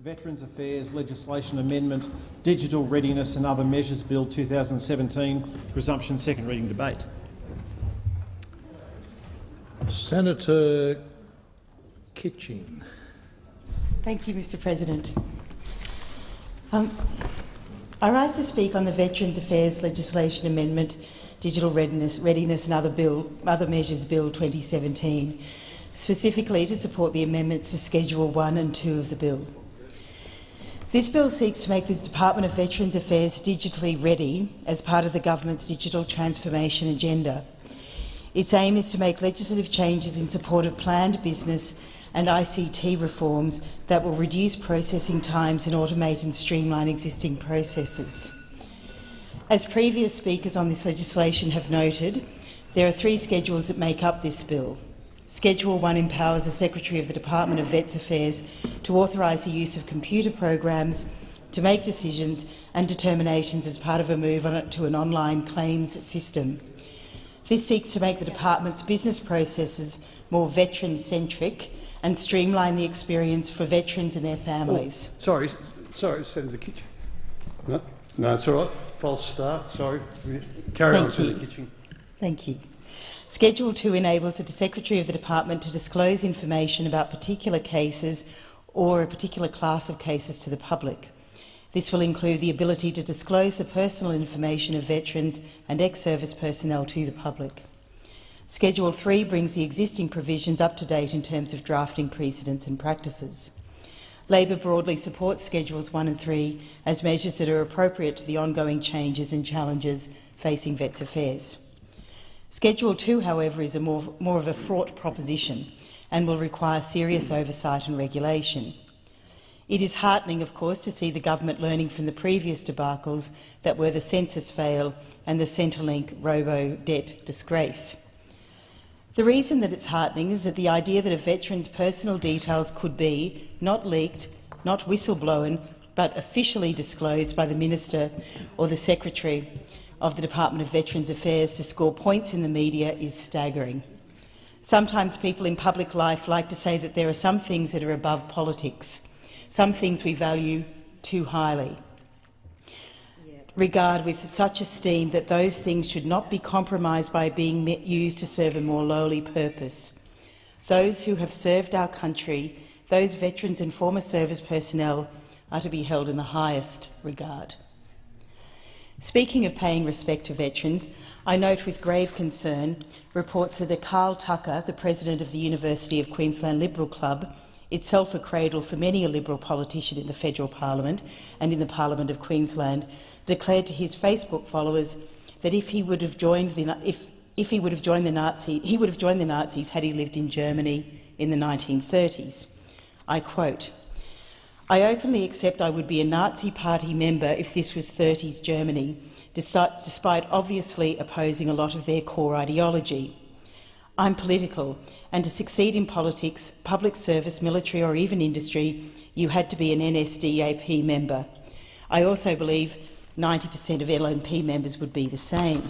Veterans Affairs Legislation Amendment, Digital Readiness and Other Measures Bill 2017, resumption second reading debate. Senator Kitching. Thank you, Mr President. I rise to speak on the Veterans Affairs Legislation Amendment, Digital Readiness and Other Measures Bill 2017, specifically to support the amendments to Schedule 1 and 2 of the bill. This bill seeks to make the Department of Veterans Affairs digitally ready as part of the government's digital transformation agenda. Its aim is to make legislative changes in support of planned business and ICT reforms that will reduce processing times and automate and streamline existing processes. As previous speakers on this legislation have noted, there are 3 schedules that make up this bill. Schedule 1 empowers the Secretary of the Department of Vets Affairs to authorise the use of computer programs to make decisions and determinations as part of a move to an online claims system. This seeks to make the department's business processes more veteran-centric and streamline the experience for veterans and their families. Oh, sorry, Senator Kitching. No, it's all right. False start. Sorry. Carry on, Senator Kitching. Thank you. Schedule 2 enables the Secretary of the Department to disclose information about particular cases or a particular class of cases to the public. This will include the ability to disclose the personal information of veterans and ex-service personnel to the public. Schedule 3 brings the existing provisions up to date in terms of drafting precedents and practices. Labor broadly supports Schedules 1 and 3 as measures that are appropriate to the ongoing changes and challenges facing Vets Affairs. Schedule 2, however, is more of a fraught proposition and will require serious oversight and regulation. It is heartening, of course, to see the government learning from the previous debacles that were the census fail and the Centrelink robo-debt disgrace. The reason that it's heartening is that the idea that a veteran's personal details could be not leaked, not whistleblown, but officially disclosed by the Minister or the Secretary of the Department of Veterans Affairs to score points in the media is staggering. Sometimes people in public life like to say that there are some things that are above politics, some things we value too highly, regard with such esteem that those things should not be compromised by being used to serve a more lowly purpose. Those who have served our country, those veterans and former service personnel, are to be held in the highest regard. Speaking of paying respect to veterans, I note with grave concern reports that Carl Tucker, the president of the University of Queensland Liberal Club, itself a cradle for many a Liberal politician in the federal parliament and in the Parliament of Queensland, declared to his Facebook followers that he would have joined the Nazis had he lived in Germany in the 1930s. I quote, "I openly accept I would be a Nazi Party member if this was 30s Germany, despite obviously opposing a lot of their core ideology. I'm political, and to succeed in politics, public service, military or even industry, you had to be an NSDAP member. I also believe 90% of LNP members would be the same."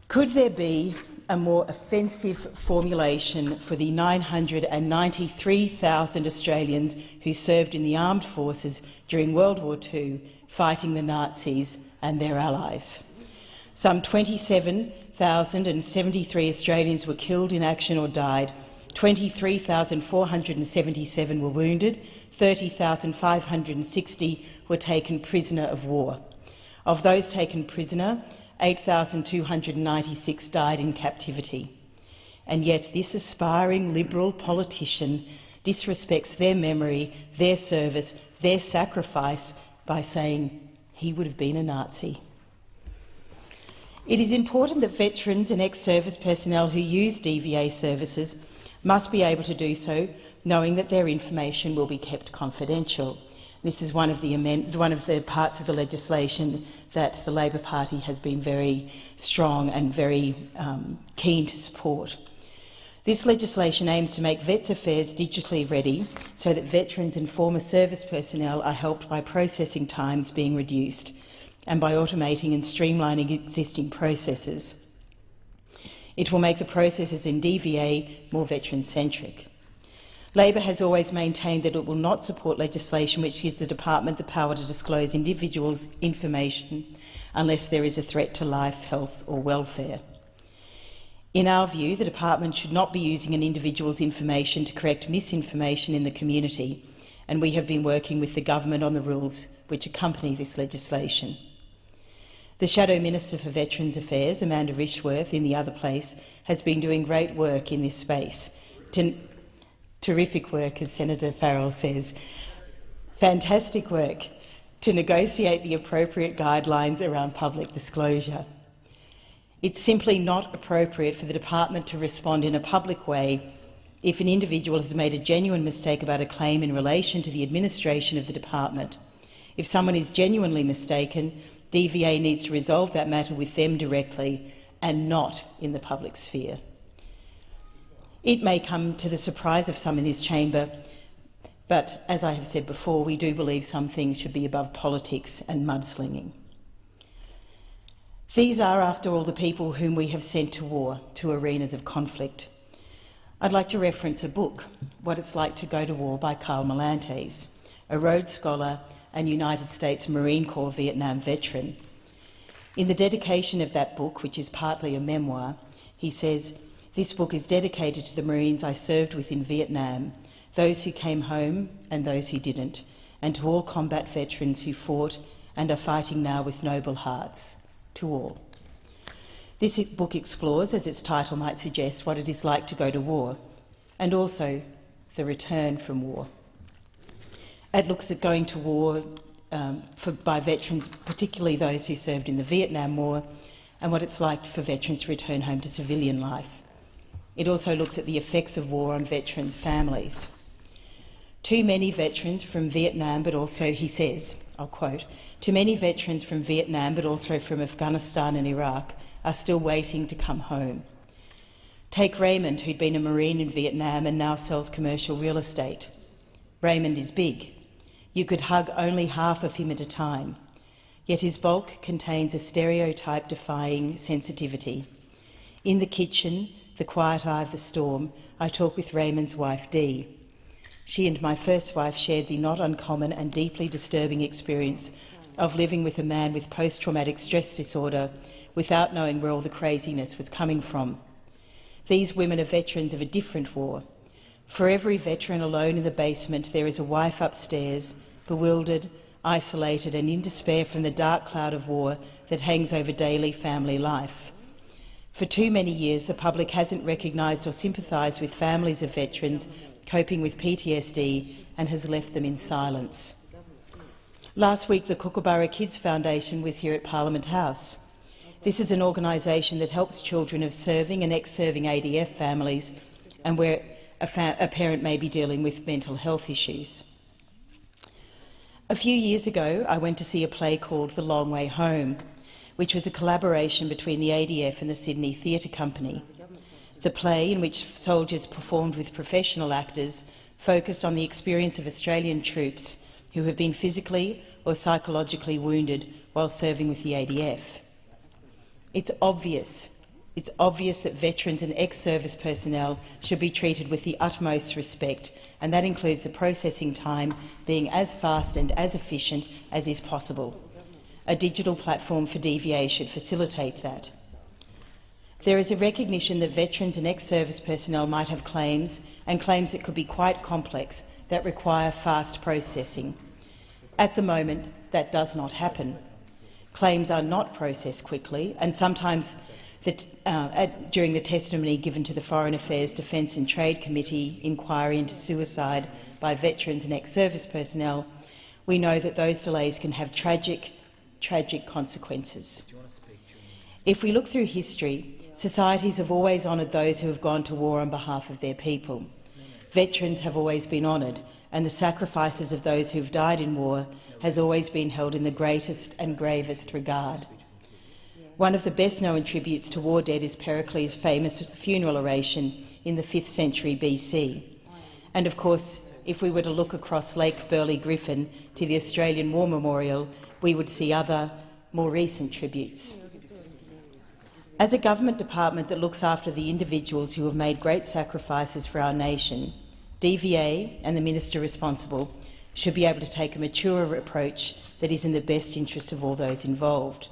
Could there be a more offensive formulation for the 993,000 Australians who served in the armed forces during World War II, fighting the Nazis and their allies? Some 27,073 Australians were killed in action or died, 23,477 were wounded, 30,560 were taken prisoner of war. Of those taken prisoner, 8,296 died in captivity. And yet this aspiring Liberal politician disrespects their memory, their service, their sacrifice by saying he would have been a Nazi. It is important that veterans and ex-service personnel who use DVA services must be able to do so knowing that their information will be kept confidential. This is one of the parts of the legislation that the Labor Party has been very strong and very keen to support. This legislation aims to make Vets Affairs digitally ready so that veterans and former service personnel are helped by processing times being reduced and by automating and streamlining existing processes. It will make the processes in DVA more veteran-centric. Labor has always maintained that it will not support legislation which gives the department the power to disclose individuals' information unless there is a threat to life, health or welfare. In our view, the department should not be using an individual's information to correct misinformation in the community, and we have been working with the government on the rules which accompany this legislation. The Shadow Minister for Veterans Affairs, Amanda Rishworth, in the other place, has been doing great work in this space. Terrific work, as Senator Farrell says. Fantastic work to negotiate the appropriate guidelines around public disclosure. It's simply not appropriate for the department to respond in a public way if an individual has made a genuine mistake about a claim in relation to the administration of the department. If someone is genuinely mistaken, DVA needs to resolve that matter with them directly and not in the public sphere. It may come to the surprise of some in this chamber, but as I have said before, we do believe some things should be above politics and mudslinging. These are, after all, the people whom we have sent to war, to arenas of conflict. I'd like to reference a book, What It's Like to Go to War by Carl Melantes, a Rhodes Scholar and United States Marine Corps Vietnam veteran. In the dedication of that book, which is partly a memoir, he says, "This book is dedicated to the Marines I served with in Vietnam, those who came home and those who didn't, and to all combat veterans who fought and are fighting now with noble hearts. To all." This book explores, as its title might suggest, what it is like to go to war, and also the return from war. It looks at going to war by veterans, particularly those who served in the Vietnam War, and what it's like for veterans to return home to civilian life. It also looks at the effects of war on veterans' families. Too many veterans from Vietnam, but also, he says, I'll quote, "Too many veterans from Vietnam, but also from Afghanistan and Iraq, are still waiting to come home. Take Raymond, who'd been a Marine in Vietnam and now sells commercial real estate. Raymond is big. You could hug only half of him at a time, yet his bulk contains a stereotype-defying sensitivity. In the kitchen, the quiet eye of the storm, I talk with Raymond's wife, Dee. She and my first wife shared the not uncommon and deeply disturbing experience of living with a man with post-traumatic stress disorder without knowing where all the craziness was coming from. These women are veterans of a different war. For every veteran alone in the basement, there is a wife upstairs, bewildered, isolated and in despair from the dark cloud of war that hangs over daily family life. For too many years, the public hasn't recognised or sympathised with families of veterans coping with PTSD and has left them in silence. Last week, the Kookaburra Kids Foundation was here at Parliament House. This is an organisation that helps children of serving and ex-serving ADF families and where a parent may be dealing with mental health issues. A few years ago, I went to see a play called The Long Way Home, which was a collaboration between the ADF and the Sydney Theatre Company. The play, in which soldiers performed with professional actors, focused on the experience of Australian troops who have been physically or psychologically wounded while serving with the ADF. It's obvious that veterans and ex-service personnel should be treated with the utmost respect, and that includes the processing time being as fast and as efficient as is possible. A digital platform for DVA should facilitate that. There is a recognition that veterans and ex-service personnel might have claims, and claims that could be quite complex, that require fast processing. At the moment, that does not happen. Claims are not processed quickly, and sometimes during the testimony given to the Foreign Affairs, Defence and Trade Committee inquiry into suicide by veterans and ex-service personnel, we know that those delays can have tragic consequences. If we look through history, societies have always honoured those who have gone to war on behalf of their people. Veterans have always been honoured, and the sacrifices of those who have died in war has always been held in the greatest and gravest regard. One of the best-known tributes to war dead is Pericles' famous funeral oration in the 5th century BC. And of course, if we were to look across Lake Burley-Griffin to the Australian War Memorial, we would see other, more recent tributes. As a government department that looks after the individuals who have made great sacrifices for our nation, DVA and the minister responsible should be able to take a mature approach that is in the best interest of all those involved.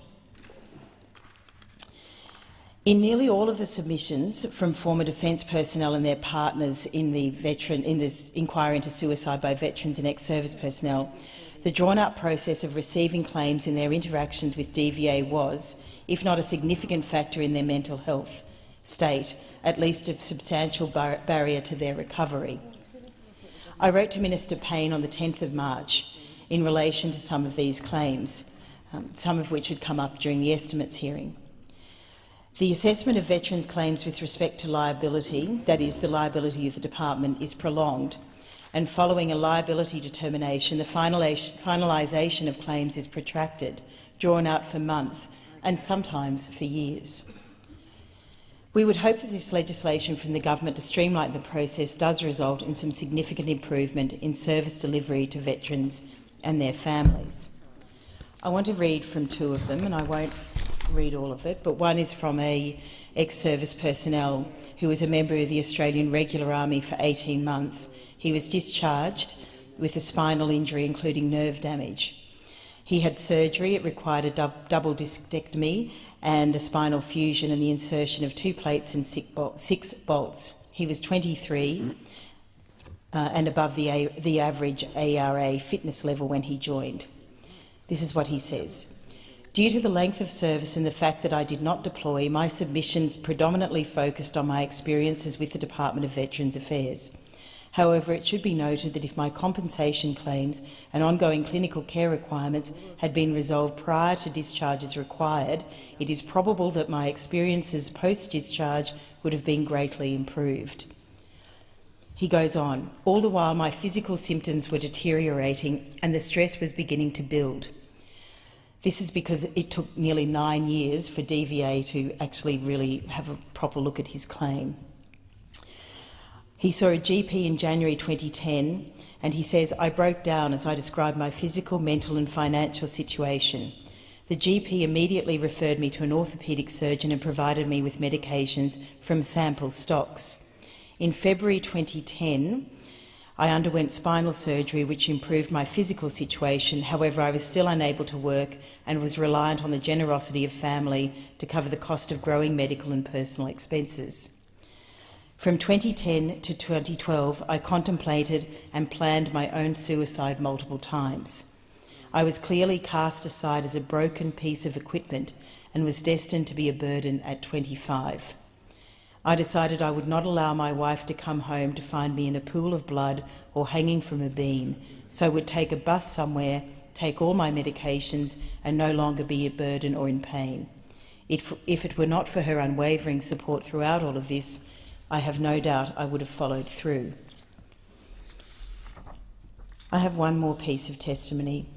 In nearly all of the submissions from former defence personnel and their partners in this inquiry into suicide by veterans and ex-service personnel, the drawn-out process of receiving claims in their interactions with DVA was, if not a significant factor in their mental health state, at least a substantial barrier to their recovery. I wrote to Minister Payne on the 10th of March in relation to some of these claims, some of which had come up during the estimates hearing. The assessment of veterans' claims with respect to liability, that is, the liability of the department, is prolonged, and following a liability determination, the finalisation of claims is protracted, drawn out for months and sometimes for years. We would hope that this legislation from the government to streamline the process does result in some significant improvement in service delivery to veterans and their families. I want to read from two of them, and I won't read all of it, but one is from a ex-service personnel who was a member of the Australian Regular Army for 18 months. He was discharged with a spinal injury, including nerve damage. He had surgery. It required a double discectomy and a spinal fusion and the insertion of 2 plates and 6 bolts. He was 23 and above the average ARA fitness level when he joined. This is what he says. Due to the length of service and the fact that I did not deploy, my submissions predominantly focused on my experiences with the Department of Veterans Affairs. However, it should be noted that if my compensation claims and ongoing clinical care requirements had been resolved prior to discharge as required, it is probable that my experiences post-discharge would have been greatly improved. He goes on, all the while my physical symptoms were deteriorating and the stress was beginning to build. This is because it took nearly 9 years for DVA to actually really have a proper look at his claim. He saw a GP in January 2010 and he says, I broke down as I described my physical, mental and financial situation. The GP immediately referred me to an orthopaedic surgeon and provided me with medications from sample stocks. In February 2010, I underwent spinal surgery which improved my physical situation. However, I was still unable to work and was reliant on the generosity of family to cover the cost of growing medical and personal expenses. From 2010 to 2012, I contemplated and planned my own suicide multiple times. I was clearly cast aside as a broken piece of equipment and was destined to be a burden at 25. I decided I would not allow my wife to come home to find me in a pool of blood or hanging from a beam, so would take a bus somewhere, take all my medications and no longer be a burden or in pain. If it were not for her unwavering support throughout all of this, I have no doubt I would have followed through. I have one more piece of testimony.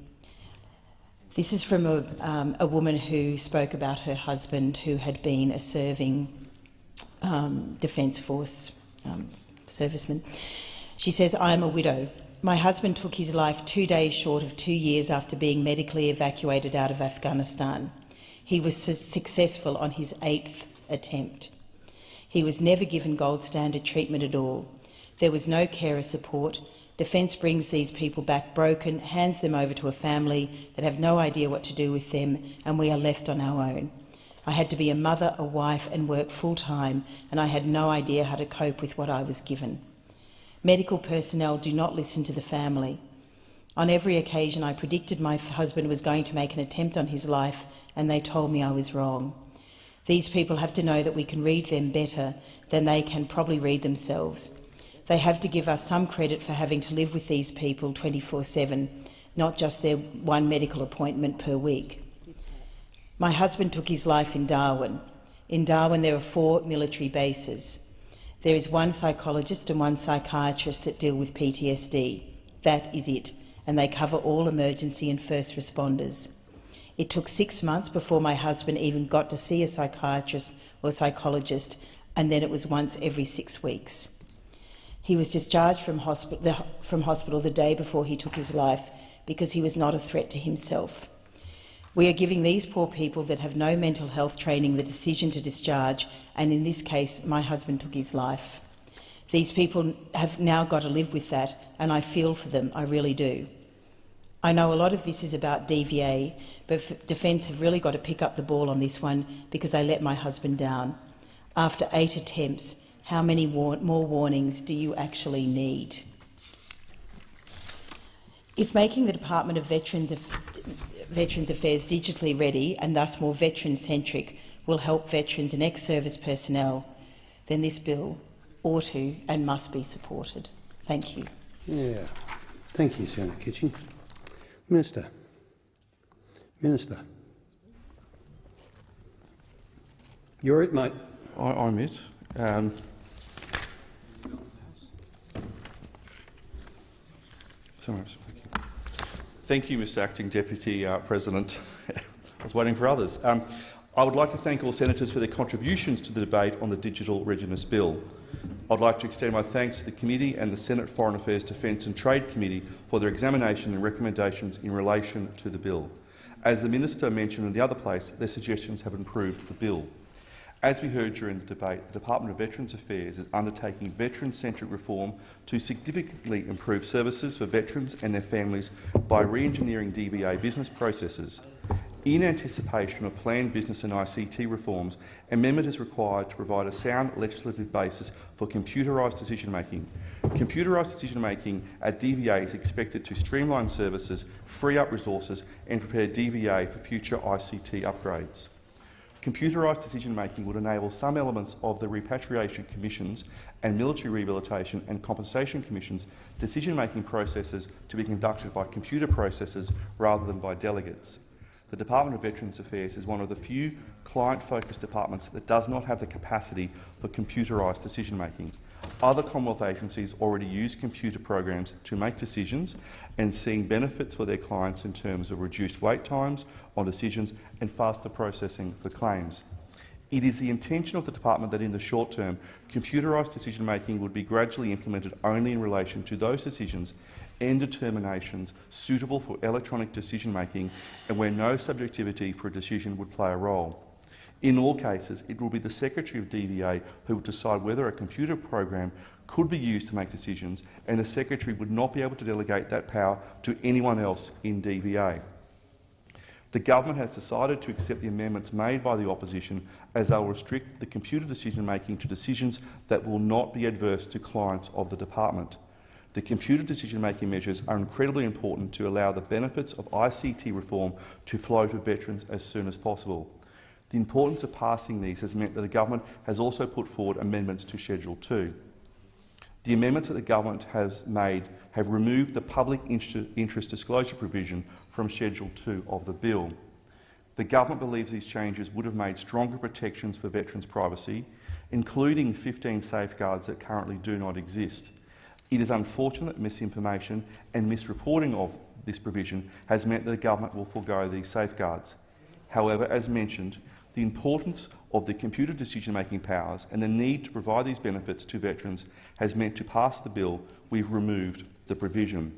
This is from a woman who spoke about her husband who had been a serving Defence Force serviceman. She says, I am a widow. My husband took his life 2 days short of 2 years after being medically evacuated out of Afghanistan. He was successful on his 8th attempt. He was never given gold standard treatment at all. There was no carer support. Defence brings these people back broken, hands them over to a family that have no idea what to do with them, and we are left on our own. I had to be a mother, a wife and work full-time, and I had no idea how to cope with what I was given. Medical personnel do not listen to the family. On every occasion I predicted my husband was going to make an attempt on his life, and they told me I was wrong. These people have to know that we can read them better than they can probably read themselves. They have to give us some credit for having to live with these people 24/7, not just their one medical appointment per week. My husband took his life in Darwin. In Darwin there are 4 military bases. There is 1 psychologist and 1 psychiatrist that deal with PTSD. That is it, and they cover all emergency and first responders. It took 6 months before my husband even got to see a psychiatrist or psychologist, and then it was once every 6 weeks. He was discharged from hospital the day before he took his life because he was not a threat to himself. We are giving these poor people that have no mental health training the decision to discharge, and in this case, my husband took his life. These people have now got to live with that, and I feel for them, I really do. I know a lot of this is about DVA, but Defence have really got to pick up the ball on this one because I let my husband down. After 8 attempts, how many more warnings do you actually need? If making the Department of Veterans Affairs digitally ready and thus more veteran-centric will help veterans and ex-service personnel, then this bill ought to and must be supported. Thank you. Yeah. Thank you, Senator Kitching. Minister. You're it, mate. I'm it. Thank you, Mr Acting Deputy President. I was waiting for others. I would like to thank all senators for their contributions to the debate on the Digital Readiness Bill. I would like to extend my thanks to the Committee and the Senate Foreign Affairs, Defence and Trade Committee for their examination and recommendations in relation to the bill. As the Minister mentioned in the other place, their suggestions have improved the bill. As we heard during the debate, the Department of Veterans Affairs is undertaking veteran-centric reform to significantly improve services for veterans and their families by re-engineering DVA business processes. In anticipation of planned business and ICT reforms, amendment is required to provide a sound legislative basis for computerised decision-making. Computerised decision-making at DVA is expected to streamline services, free up resources and prepare DVA for future ICT upgrades. Computerised decision-making would enable some elements of the Repatriation Commission's and Military Rehabilitation and Compensation Commission's decision-making processes to be conducted by computer processes rather than by delegates. The Department of Veterans Affairs is one of the few client-focused departments that does not have the capacity for computerised decision-making. Other Commonwealth agencies already use computer programs to make decisions and seeing benefits for their clients in terms of reduced wait times on decisions and faster processing for claims. It is the intention of the department that in the short term, computerised decision-making would be gradually implemented only in relation to those decisions and determinations suitable for electronic decision-making and where no subjectivity for a decision would play a role. In all cases, it will be the Secretary of DVA who will decide whether a computer program could be used to make decisions, and the Secretary would not be able to delegate that power to anyone else in DVA. The government has decided to accept the amendments made by the opposition as they will restrict the computer decision-making to decisions that will not be adverse to clients of the department. The computer decision-making measures are incredibly important to allow the benefits of ICT reform to flow to veterans as soon as possible. The importance of passing these has meant that the government has also put forward amendments to Schedule 2. The amendments that the government has made have removed the public interest disclosure provision from Schedule 2 of the bill. The government believes these changes would have made stronger protections for veterans' privacy, including 15 safeguards that currently do not exist. It is unfortunate that misinformation and misreporting of this provision has meant that the government will forego these safeguards. However, as mentioned, the importance of the computer decision-making powers and the need to provide these benefits to veterans has meant to pass the bill, we've removed the provision.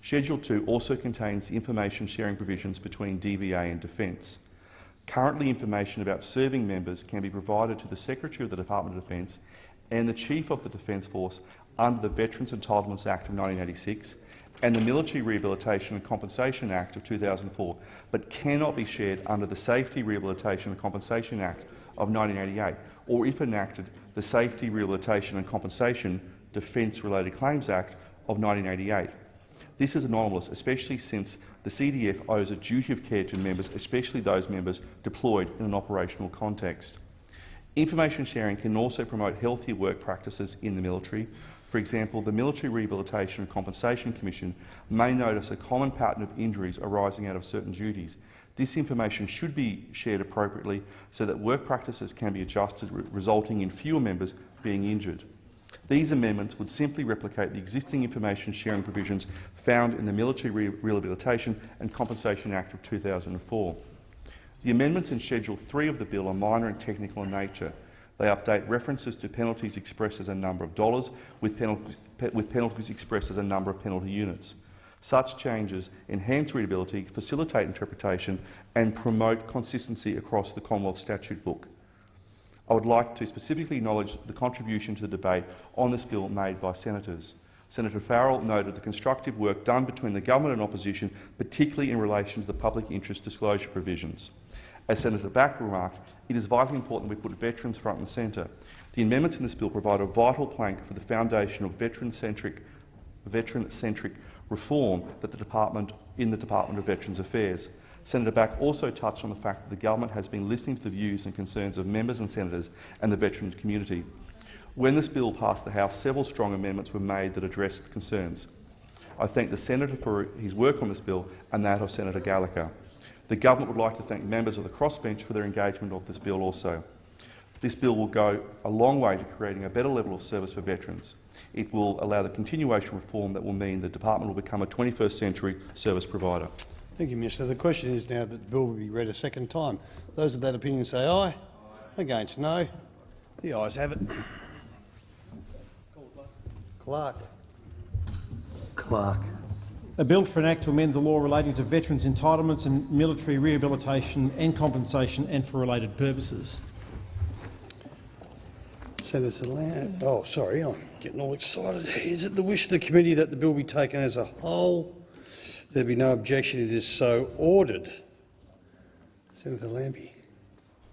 Schedule 2 also contains the information sharing provisions between DVA and Defence. Currently, information about serving members can be provided to the Secretary of the Department of Defence and the Chief of the Defence Force under the Veterans Entitlements Act of 1986 and the Military Rehabilitation and Compensation Act of 2004, but cannot be shared under the Safety Rehabilitation and Compensation Act of 1988, or if enacted, the Safety Rehabilitation and Compensation Defence-Related Claims Act of 1988. This is anomalous, especially since the CDF owes a duty of care to members, especially those members deployed in an operational context. Information sharing can also promote healthier work practices in the military. For example, the Military Rehabilitation and Compensation Commission may notice a common pattern of injuries arising out of certain duties. This information should be shared appropriately so that work practices can be adjusted, resulting in fewer members being injured. These amendments would simply replicate the existing information sharing provisions found in the Military Rehabilitation and Compensation Act of 2004. The amendments in Schedule 3 of the bill are minor and technical in nature. They update references to penalties expressed as a number of dollars with penalties expressed as a number of penalty units. Such changes enhance readability, facilitate interpretation and promote consistency across the Commonwealth Statute Book. I would like to specifically acknowledge the contribution to the debate on this bill made by senators. Senator Farrell noted the constructive work done between the government and opposition, particularly in relation to the public interest disclosure provisions. As Senator Back remarked, it is vitally important that we put veterans front and centre. The amendments in this bill provide a vital plank for the foundation of veteran-centric reform that the Department of Veterans Affairs. Senator Back also touched on the fact that the government has been listening to the views and concerns of members and senators and the veterans community. When this bill passed the House, several strong amendments were made that addressed concerns. I thank the Senator for his work on this bill and that of Senator Gallagher. The government would like to thank members of the crossbench for their engagement of this bill also. This bill will go a long way to creating a better level of service for veterans. It will allow the continuation reform that will mean the department will become a 21st century service provider. Thank you, Minister. The question is now that the bill will be read a second time. Those of that opinion say aye. Aye. Against no. The ayes have it. Clark. A bill for an act to amend the law relating to veterans' entitlements and military rehabilitation and compensation and for related purposes. Senator Lamb. Oh, sorry, I'm getting all excited. Is it the wish of the committee that the bill be taken as a whole? There be no objection. It is so ordered. Senator Lambie.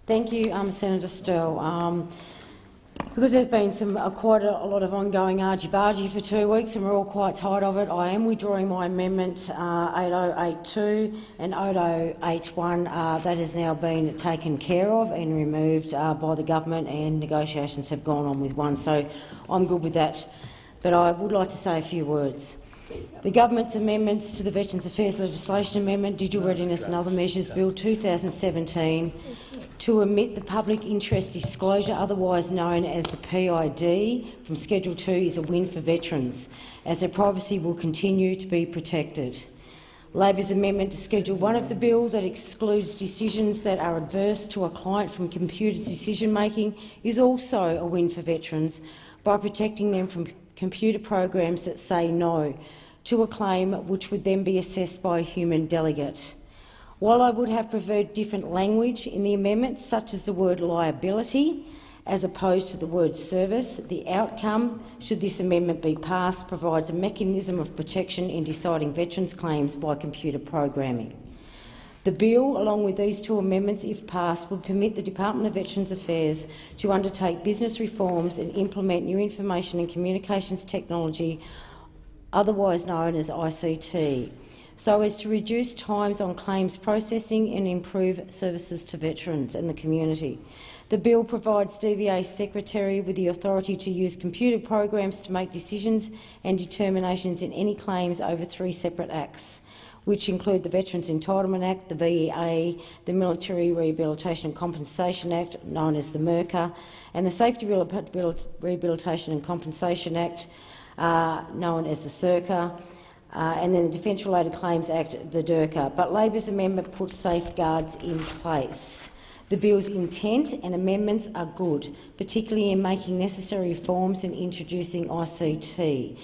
Thank you, Senator Sterle. Because there's been quite a lot of ongoing argy-bargy for 2 weeks and we're all quite tired of it, I am withdrawing my amendment 8082 and 8081. That has now been taken care of and removed by the government, and negotiations have gone on with one, so I'm good with that. But I would like to say a few words. The government's amendments to the Veterans Affairs Legislation Amendment, Digital Readiness and Other Measures Bill 2017 to omit the public interest disclosure, otherwise known as the PID, from Schedule 2 is a win for veterans, as their privacy will continue to be protected. Labor's amendment to Schedule 1 of the bill that excludes decisions that are adverse to a client from computer decision-making is also a win for veterans by protecting them from computer programs that say no to a claim which would then be assessed by a human delegate. While I would have preferred different language in the amendment, such as the word liability as opposed to the word service, the outcome, should this amendment be passed, provides a mechanism of protection in deciding veterans' claims by computer programming. The bill, along with these two amendments, if passed, would permit the Department of Veterans Affairs to undertake business reforms and implement new information and communications technology, otherwise known as ICT, so as to reduce times on claims processing and improve services to veterans and the community. The bill provides DVA Secretary with the authority to use computer programs to make decisions and determinations in any claims over 3 separate acts, which include the Veterans Entitlement Act, the VEA, the Military Rehabilitation and Compensation Act, known as the MRCA, and the Safety Rehabilitation and Compensation Act, known as the SERCA, and then the Defence Related Claims Act, the DERCA. But Labor's amendment puts safeguards in place. The bill's intent and amendments are good, particularly in making necessary reforms and introducing ICT,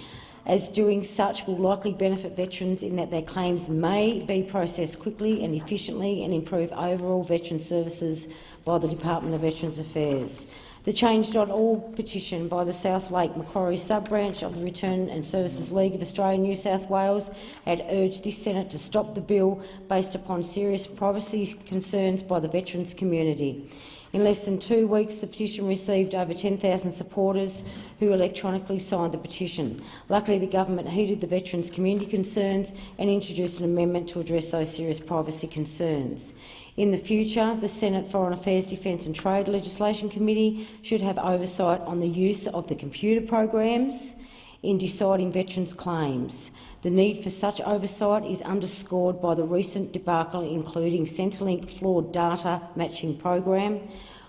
as doing such will likely benefit veterans in that their claims may be processed quickly and efficiently and improve overall veteran services by the Department of Veterans Affairs. The Change.org petition by the South Lake Macquarie sub-branch of the Return and Services League of Australia New South Wales had urged this Senate to stop the bill based upon serious privacy concerns by the veterans community. In less than 2 weeks, the petition received over 10,000 supporters who electronically signed the petition. Luckily, the government heeded the veterans' community concerns and introduced an amendment to address those serious privacy concerns. In the future, the Senate Foreign Affairs, Defence and Trade Legislation Committee should have oversight on the use of the computer programs in deciding veterans' claims. The need for such oversight is underscored by the recent debacle, including Centrelink flawed data matching program,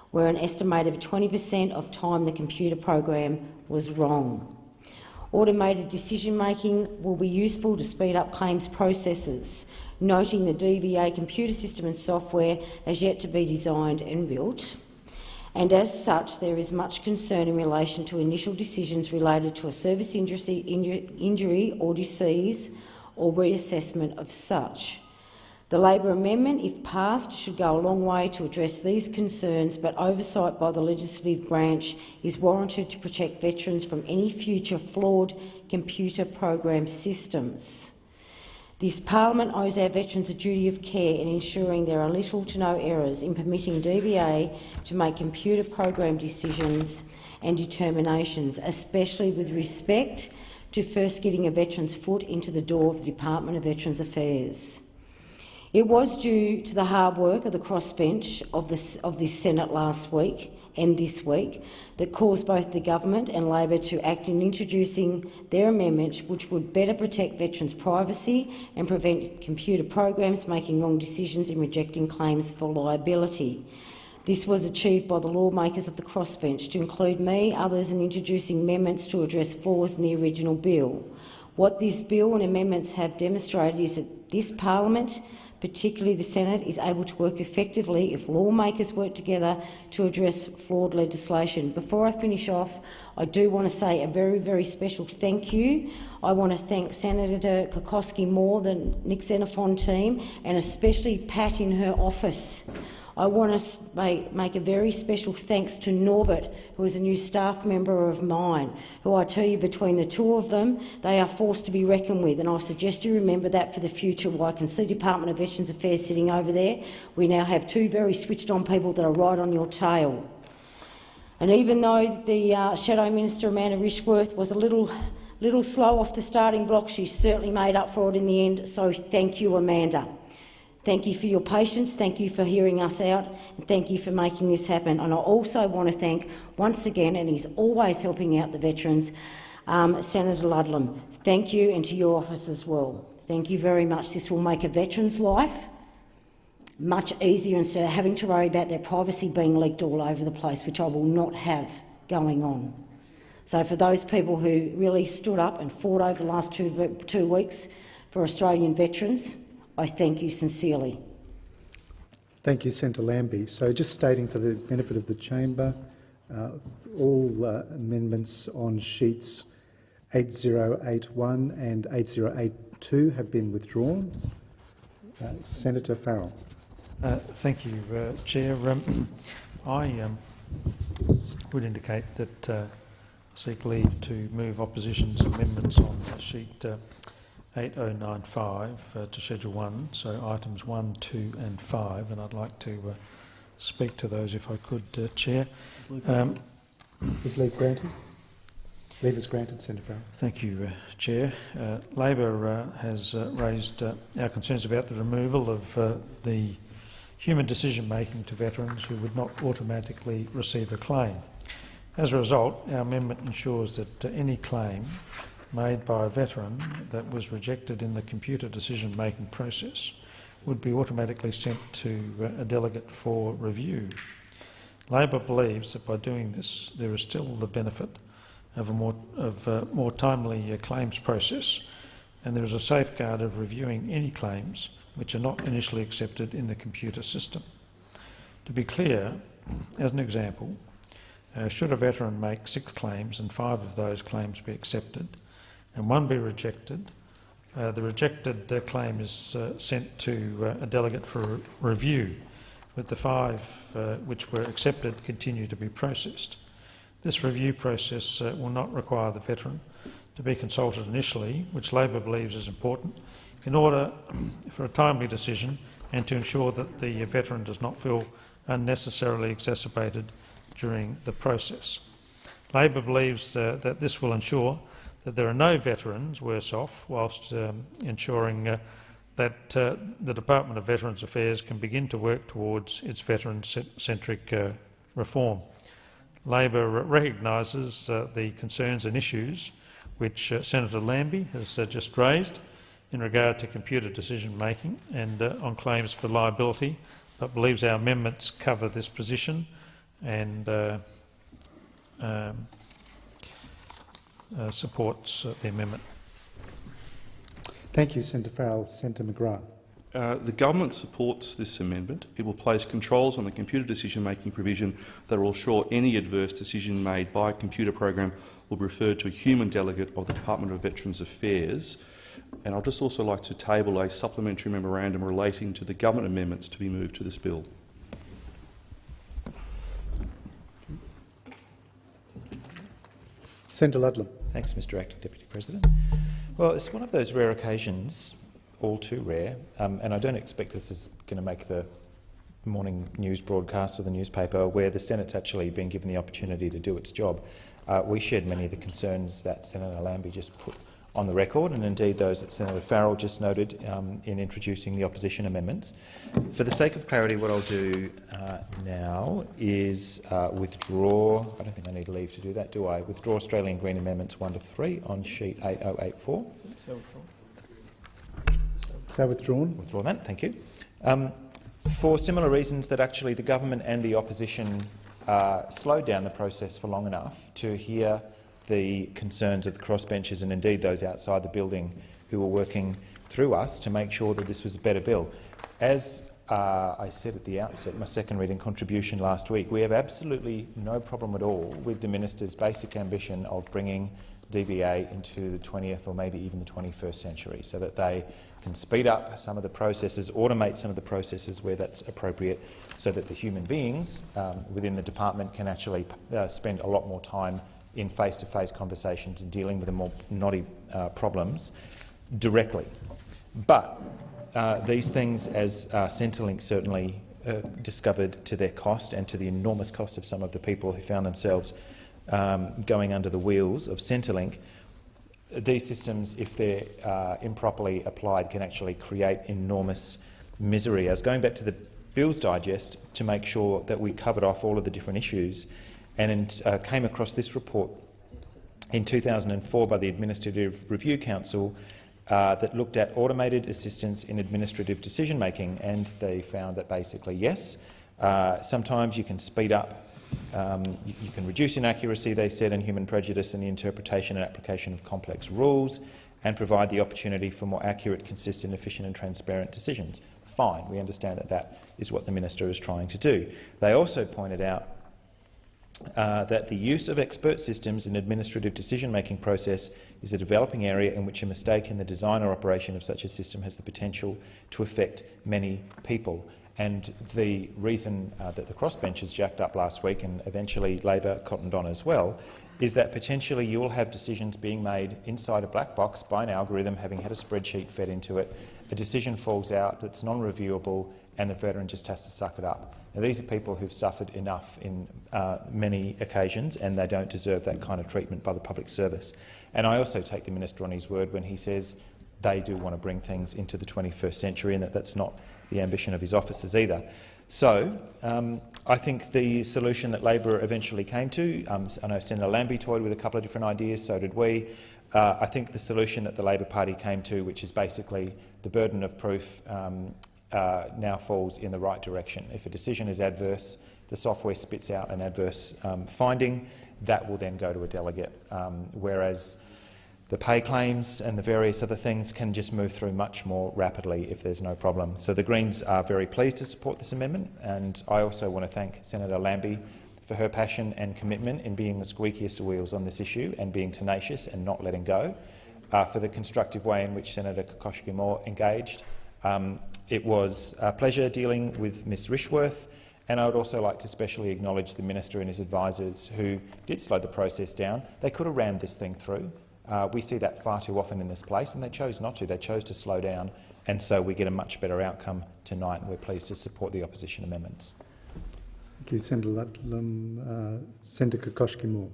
where an estimated 20% of time the computer program was wrong. Automated decision-making will be useful to speed up claims processes, noting the DVA computer system and software has yet to be designed and built, and as such there is much concern in relation to initial decisions related to a service injury or disease or reassessment of such. The Labor amendment, if passed, should go a long way to address these concerns, but oversight by the legislative branch is warranted to protect veterans from any future flawed computer program systems. This Parliament owes our veterans a duty of care in ensuring there are little to no errors in permitting DBA to make computer program decisions and determinations, especially with respect to first getting a veteran's foot into the door of the Department of Veterans Affairs. It was due to the hard work of the crossbench of this Senate last week and this week that caused both the government and Labor to act in introducing their amendment, which would better protect veterans' privacy and prevent computer programs making wrong decisions in rejecting claims for liability. This was achieved by the lawmakers of the crossbench to include me, others, in introducing amendments to address flaws in the original bill. What this bill and amendments have demonstrated is that this Parliament, particularly the Senate, is able to work effectively if lawmakers work together to address flawed legislation. Before I finish off, I do want to say a very, very special thank you. I want to thank Senator Kakoschke-Moore, the Nick Xenophon team, and especially Pat in her office. I want to make a very special thanks to Norbert, who is a new staff member of mine, who I tell you, between the two of them, they are forced to be reckoned with, and I suggest you remember that for the future. While I can see Department of Veterans Affairs sitting over there, we now have two very switched-on people that are right on your tail. And even though the Shadow Minister, Amanda Rishworth, was a little slow off the starting block, she certainly made up for it in the end, so thank you, Amanda. Thank you for your patience, thank you for hearing us out, and thank you for making this happen. And I also want to thank, once again, and he's always helping out the veterans, Senator Ludlam. Thank you, and to your office as well. Thank you very much. This will make a veteran's life much easier instead of having to worry about their privacy being leaked all over the place, which I will not have going on. So for those people who really stood up and fought over the last two weeks for Australian veterans, I thank you sincerely. Thank you, Senator Lambie. So just stating for the benefit of the chamber, all amendments on sheets 8081 and 8082 have been withdrawn. Senator Farrell. Thank you, Chair. I would indicate that I seek leave to move opposition's amendments on sheet 8095 to Schedule 1, so items 1, 2 and 5, and I'd like to speak to those if I could, Chair. Is leave granted? Leave is granted, Senator Farrell. Thank you, Chair. Labor has raised our concerns about the removal of the human decision-making to veterans who would not automatically receive a claim. As a result, our amendment ensures that any claim made by a veteran that was rejected in the computer decision-making process would be automatically sent to a delegate for review. Labor believes that by doing this there is still the benefit of a more timely claims process, and there is a safeguard of reviewing any claims which are not initially accepted in the computer system. To be clear, as an example, should a veteran make 6 claims and 5 of those claims be accepted and 1 be rejected, the rejected claim is sent to a delegate for review, with the 5 which were accepted continue to be processed. This review process will not require the veteran to be consulted initially, which Labor believes is important in order for a timely decision and to ensure that the veteran does not feel unnecessarily exacerbated during the process. Labor believes that this will ensure that there are no veterans worse off, whilst ensuring that the Department of Veterans Affairs can begin to work towards its veteran-centric reform. Labor recognises the concerns and issues which Senator Lambie has just raised in regard to computer decision-making and on claims for liability, but believes our amendments cover this position and supports the amendment. Thank you, Senator Farrell. Senator McGrath. The government supports this amendment. It will place controls on the computer decision-making provision that will ensure any adverse decision made by a computer program will be referred to a human delegate of the Department of Veterans Affairs. And I'd just also like to table a supplementary memorandum relating to the government amendments to be moved to this bill. Senator Ludlam. Thanks, Mr Acting Deputy President. Well, it's one of those rare occasions, all too rare, and I don't expect this is going to make the morning news broadcast or the newspaper, where the Senate's actually been given the opportunity to do its job. We shared many of the concerns that Senator Lambie just put on the record, and indeed those that Senator Farrell just noted in introducing the opposition amendments. For the sake of clarity, what I'll do now is withdraw. I don't think I need leave to do that, do I? Withdraw Australian Green Amendments 1 to 3 on sheet 8084. So withdrawn. Withdraw that, thank you. For similar reasons that actually the government and the opposition slowed down the process for long enough to hear the concerns of the crossbenchers and indeed those outside the building who were working through us to make sure that this was a better bill. As I said at the outset, my second reading contribution last week, we have absolutely no problem at all with the Minister's basic ambition of bringing DBA into the 20th or maybe even the 21st century so that they can speed up some of the processes, automate some of the processes where that's appropriate, so that the human beings within the department can actually spend a lot more time in face-to-face conversations and dealing with the more knotty problems directly. But these things, as Centrelink certainly discovered to their cost and to the enormous cost of some of the people who found themselves going under the wheels of Centrelink, these systems, if they're improperly applied, can actually create enormous misery. I was going back to the Bills Digest to make sure that we covered off all of the different issues, and came across this report in 2004 by the Administrative Review Council that looked at automated assistance in administrative decision-making, and they found that basically, yes, sometimes you can speed up, you can reduce inaccuracy, they said, and human prejudice in the interpretation and application of complex rules, and provide the opportunity for more accurate, consistent, efficient and transparent decisions. Fine, we understand that that is what the Minister is trying to do. They also pointed out that the use of expert systems in administrative decision-making process is a developing area in which a mistake in the design or operation of such a system has the potential to affect many people. And the reason that the crossbenchers jacked up last week, and eventually Labor cottoned on as well, is that potentially you will have decisions being made inside a black box by an algorithm having had a spreadsheet fed into it. A decision falls out that's non-reviewable and the veteran just has to suck it up. Now, these are people who've suffered enough in many occasions, and they don't deserve that kind of treatment by the public service. And I also take the Minister on his word when he says they do want to bring things into the 21st century, and that that's not the ambition of his officers either. So I think the solution that Labor eventually came to, I know Senator Lambie toyed with a couple of different ideas, so did we. I think the solution that the Labor Party came to, which is basically the burden of proof, now falls in the right direction. If a decision is adverse, the software spits out an adverse finding. That will then go to a delegate, whereas the pay claims and the various other things can just move through much more rapidly if there's no problem. So the Greens are very pleased to support this amendment, and I also want to thank Senator Lambie for her passion and commitment in being the squeakiest of wheels on this issue and being tenacious and not letting go, for the constructive way in which Senator Kakoschke-Moore engaged. It was a pleasure dealing with Ms Rishworth, and I would also like to specially acknowledge the Minister and his advisers who did slow the process down. They could have rammed this thing through. We see that far too often in this place, and they chose not to. They chose to slow down, and so we get a much better outcome tonight, and we're pleased to support the opposition amendments. Thank you, Senator Ludlam. Senator Kakoschke-Moore.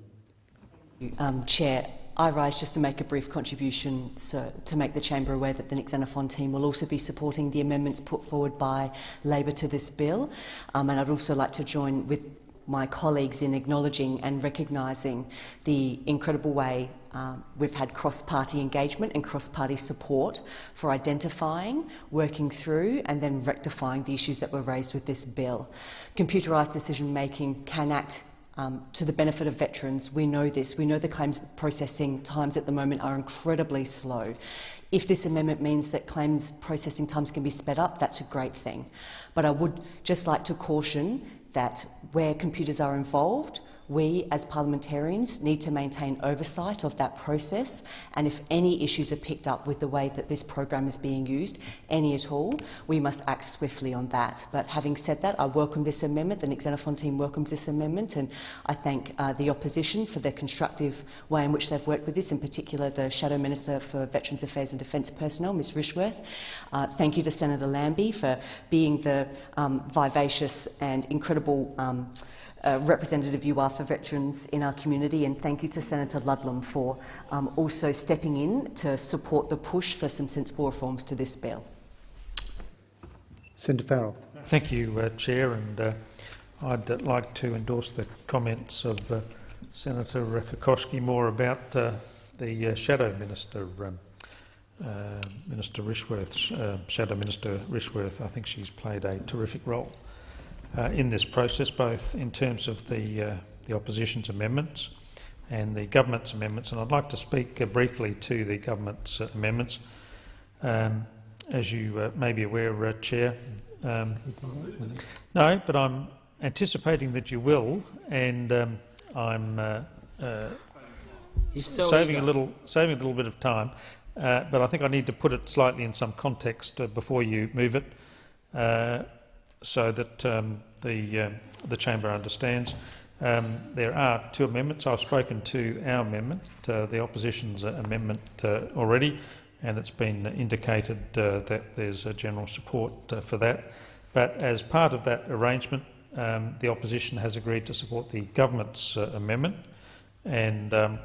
Chair, I rise just to make a brief contribution to make the Chamber aware that the Nick Xenophon team will also be supporting the amendments put forward by Labor to this bill. And I'd also like to join with my colleagues in acknowledging and recognising the incredible way we've had cross-party engagement and cross-party support for identifying, working through and then rectifying the issues that were raised with this bill. Computerised decision-making can act to the benefit of veterans. We know this. We know the claims processing times at the moment are incredibly slow. If this amendment means that claims processing times can be sped up, that's a great thing. But I would just like to caution that where computers are involved, we as parliamentarians need to maintain oversight of that process, and if any issues are picked up with the way that this program is being used, any at all, we must act swiftly on that. But having said that, I welcome this amendment. The Nick Xenophon team welcomes this amendment, and I thank the opposition for their constructive way in which they've worked with this, in particular the Shadow Minister for Veterans Affairs and Defence Personnel, Ms Rishworth. Thank you to Senator Lambie for being the vivacious and incredible representative you are for veterans in our community, and thank you to Senator Ludlam for also stepping in to support the push for some sensible reforms to this bill. Senator Farrell. Thank you, Chair, and I'd like to endorse the comments of Senator Kakoschke-Moore about the Shadow Minister, Minister Rishworth's Shadow Minister Rishworth. I think she's played a terrific role in this process, both in terms of the opposition's amendments and the government's amendments. And I'd like to speak briefly to the government's amendments. As you may be aware, Chair, no, but I'm anticipating that you will, and I'm saving a little bit of time. But I think I need to put it slightly in some context before you move it, so that the chamber understands. There are two amendments. I've spoken to our amendment, the opposition's amendment already, and it's been indicated that there's a general support for that. But as part of that arrangement, the opposition has agreed to support the government's amendment, and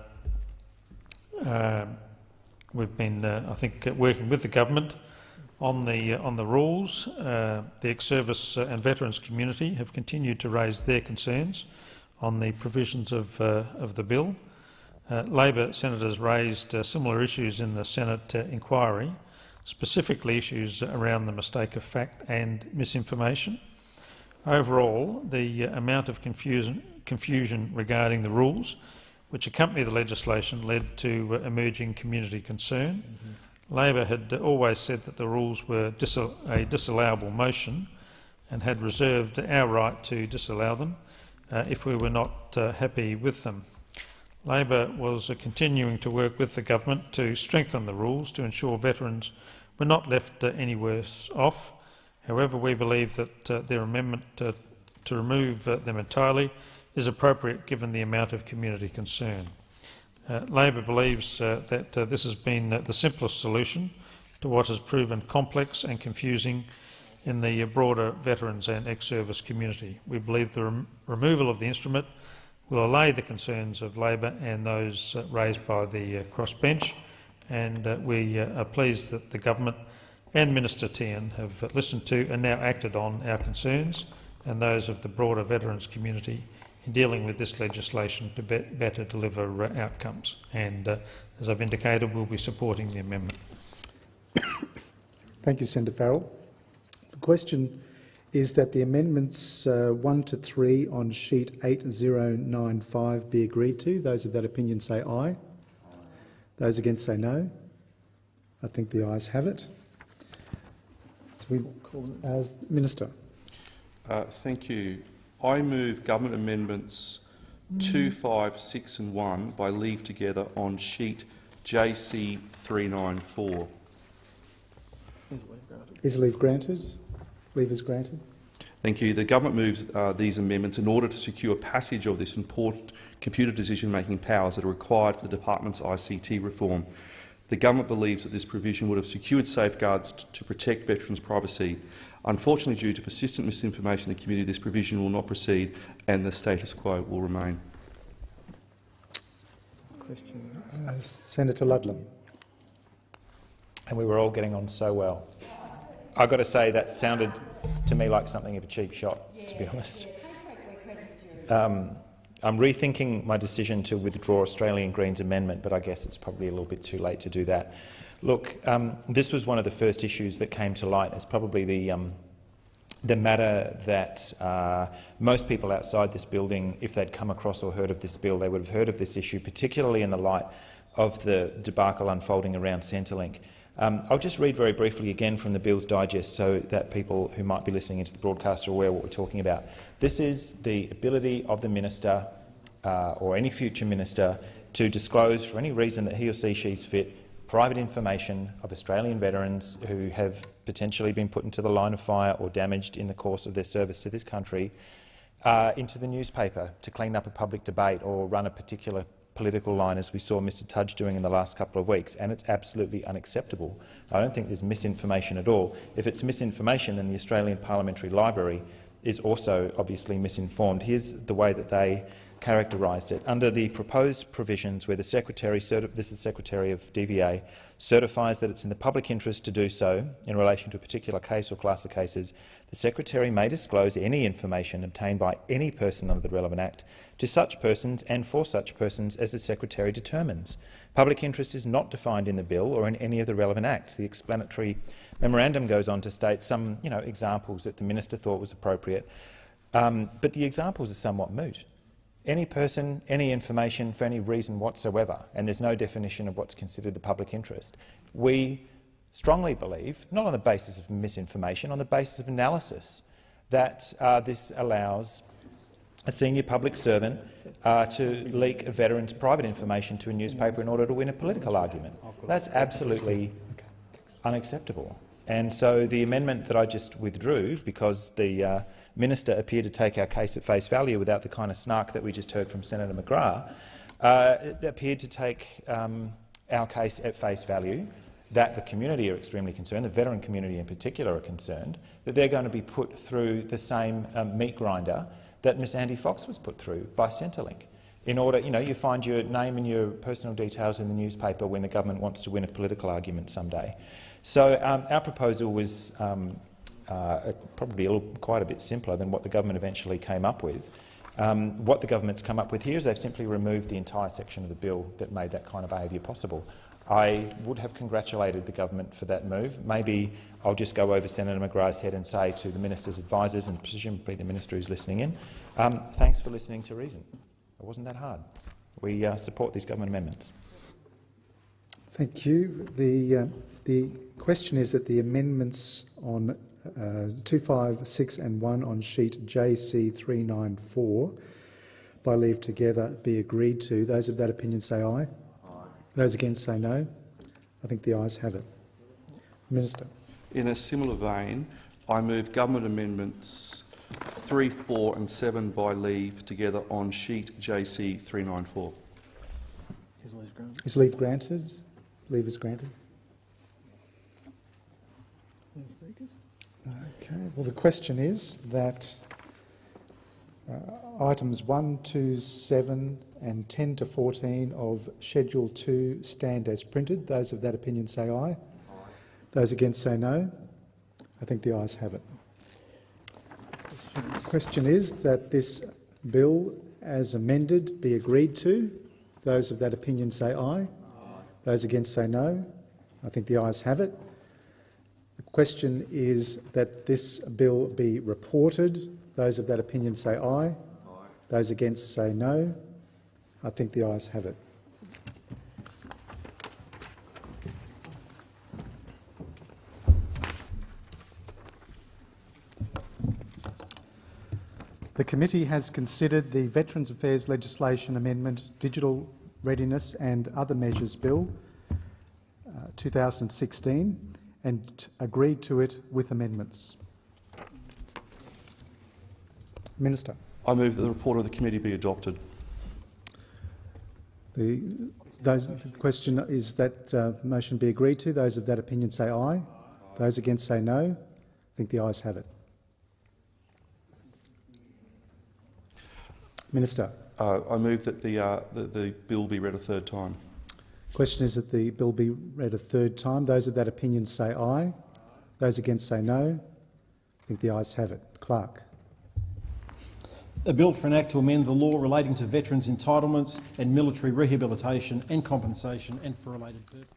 we've been, I think, working with the government on the rules. The ex-service and veterans community have continued to raise their concerns on the provisions of the bill. Labor senators raised similar issues in the Senate inquiry, specifically issues around the mistake of fact and misinformation. Overall, the amount of confusion regarding the rules which accompany the legislation led to emerging community concern. Labor had always said that the rules were a disallowable motion and had reserved our right to disallow them if we were not happy with them. Labor was continuing to work with the government to strengthen the rules to ensure veterans were not left any worse off. However, we believe that their amendment to remove them entirely is appropriate given the amount of community concern. Labor believes that this has been the simplest solution to what has proven complex and confusing in the broader veterans and ex-service community. We believe the removal of the instrument will allay the concerns of Labor and those raised by the crossbench, and we are pleased that the government and Minister Tian have listened to and now acted on our concerns and those of the broader veterans community in dealing with this legislation to better deliver outcomes. And as I've indicated, we'll be supporting the amendment. Thank you, Senator Farrell. The question is that the amendments 1 to 3 on sheet 8095 be agreed to. Those of that opinion say aye. Those against say no. I think the ayes have it. So we Minister. Thank you. I move government amendments 2, 5, 6 and 1 by leave together on sheet JC 394. Is leave granted? Leave is granted. Thank you. The government moves these amendments in order to secure passage of this important computer decision-making powers that are required for the department's ICT reform. The government believes that this provision would have secured safeguards to protect veterans' privacy. Unfortunately, due to persistent misinformation in the community, this provision will not proceed and the status quo will remain. Senator Ludlam. And we were all getting on so well. I've got to say that sounded to me like something of a cheap shot, to be honest. I'm rethinking my decision to withdraw Australian Greens amendment, but I guess it's probably a little bit too late to do that. Look, this was one of the first issues that came to light as probably the the matter that most people outside this building, if they'd come across or heard of this bill, they would have heard of this issue, particularly in the light of the debacle unfolding around Centrelink. I'll just read very briefly again from the Bill's Digest so that people who might be listening into the broadcast are aware of what we're talking about. This is the ability of the minister or any future minister to disclose, for any reason that he or she's fit, private information of Australian veterans who have potentially been put into the line of fire or damaged in the course of their service to this country into the newspaper to clean up a public debate or run a particular political line, as we saw Mr Tudge doing in the last couple of weeks, and it's absolutely unacceptable. I don't think there's misinformation at all. If it's misinformation, then the Australian Parliamentary Library is also obviously misinformed. Here's the way that they characterised it. Under the proposed provisions where the Secretary, this is the Secretary of DVA, certifies that it's in the public interest to do so in relation to a particular case or class of cases, the Secretary may disclose any information obtained by any person under the relevant Act to such persons and for such persons as the Secretary determines. Public interest is not defined in the bill or in any of the relevant acts. The explanatory memorandum goes on to state some examples that the minister thought was appropriate, but the examples are somewhat moot. Any person, any information, for any reason whatsoever, and there's no definition of what's considered the public interest. We strongly believe, not on the basis of misinformation, on the basis of analysis, that this allows a senior public servant to leak a veteran's private information to a newspaper in order to win a political argument. That's absolutely unacceptable. And so the amendment that I just withdrew, because the minister appeared to take our case at face value without the kind of snark that we just heard from Senator McGrath, it appeared to take our case at face value, that the community are extremely concerned, the veteran community in particular are concerned, that they're going to be put through the same meat grinder that Miss Andy Fox was put through by Centrelink. In order, you find your name and your personal details in the newspaper when the government wants to win a political argument someday. So our proposal was probably quite a bit simpler than what the government eventually came up with. What the government's come up with here is they've simply removed the entire section of the bill that made that kind of behaviour possible. I would have congratulated the government for that move. Maybe I'll just go over Senator McGrath's head and say to the minister's advisers, and presumably the minister who's listening in, thanks for listening to reason. It wasn't that hard. We support these government amendments. Thank you. The question is that the amendments on 2, 5, 6 and 1 on sheet JC 394 by leave together be agreed to. Those of that opinion say aye. Aye. Those against say no. I think the ayes have it. Minister. In a similar vein, I move government amendments 3, 4 and 7 by leave together on sheet JC 394. Is leave granted? Leave is granted. Okay. Well, the question is that items 1 to 7 and 10 to 14 of Schedule 2 stand as printed. Those of that opinion say aye. Aye. Those against say no. I think the ayes have it. The question is that this bill as amended be agreed to. Those of that opinion say aye. Aye. Those against say no. I think the ayes have it. The question is that this bill be reported. Those of that opinion say aye. Aye. Those against say no. I think the ayes have it. The committee has considered the Veterans Affairs Legislation Amendment, Digital Readiness and Other Measures Bill 2016 and agreed to it with amendments. Minister. I move that the report of the committee be adopted. The question is that motion be agreed to. Those of that opinion say aye. Aye. Those against say no. I think the ayes have it. Minister. I move that the bill be read a third time. Question is that the bill be read a third time. Those of that opinion say aye. Those against say no. I think the ayes have it. Clerk. A bill for an act to amend the law relating to veterans' entitlements and military rehabilitation and compensation and for related purposes.